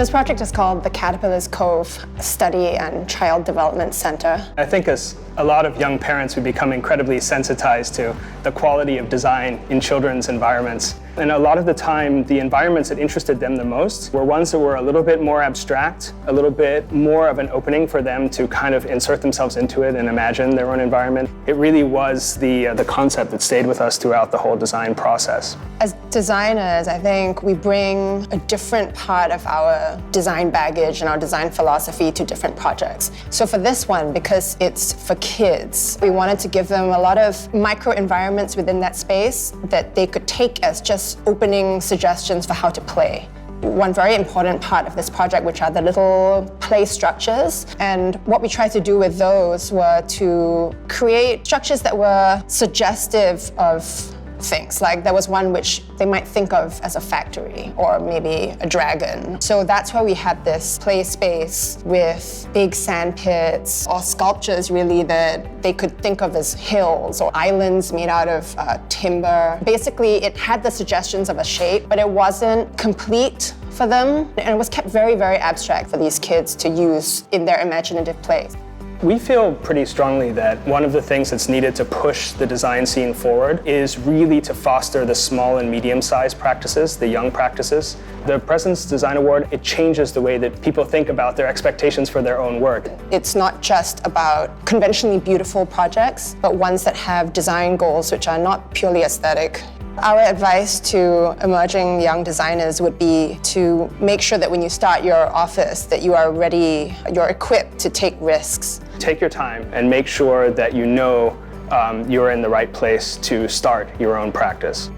This project is called the Caterpillar's Cove Study and Child Development Center. I think as a lot of young parents, we become incredibly sensitized to the quality of design in children's environments. And a lot of the time, the environments that interested them the most were ones that were a little bit more abstract, a little bit more of an opening for them to kind of insert themselves into it and imagine their own environment. It really was the concept that stayed with us throughout the whole design process. As designers, I think we bring a different part of our design baggage and our design philosophy to different projects. So for this one, because it's for kids, we wanted to give them a lot of micro environments within that space that they could take as just opening suggestions for how to play. One very important part of this project, which are the little play structures. And what we tried to do with those were to create structures that were suggestive of things. Like there was one which they might think of as a factory or maybe a dragon. So that's why we had this play space with big sand pits or sculptures really that they could think of as hills or islands made out of timber. Basically, it had the suggestions of a shape, but it wasn't complete for them. And it was kept very, very abstract for these kids to use in their imaginative play. We feel pretty strongly that one of the things that's needed to push the design scene forward is really to foster the small and medium-sized practices, the young practices. The President's Design Award, it changes the way that people think about their expectations for their own work. It's not just about conventionally beautiful projects, but ones that have design goals which are not purely aesthetic. Our advice to emerging young designers would be to make sure that when you start your office that you are ready, you're equipped to take risks. Take your time and make sure that you know you're in the right place to start your own practice.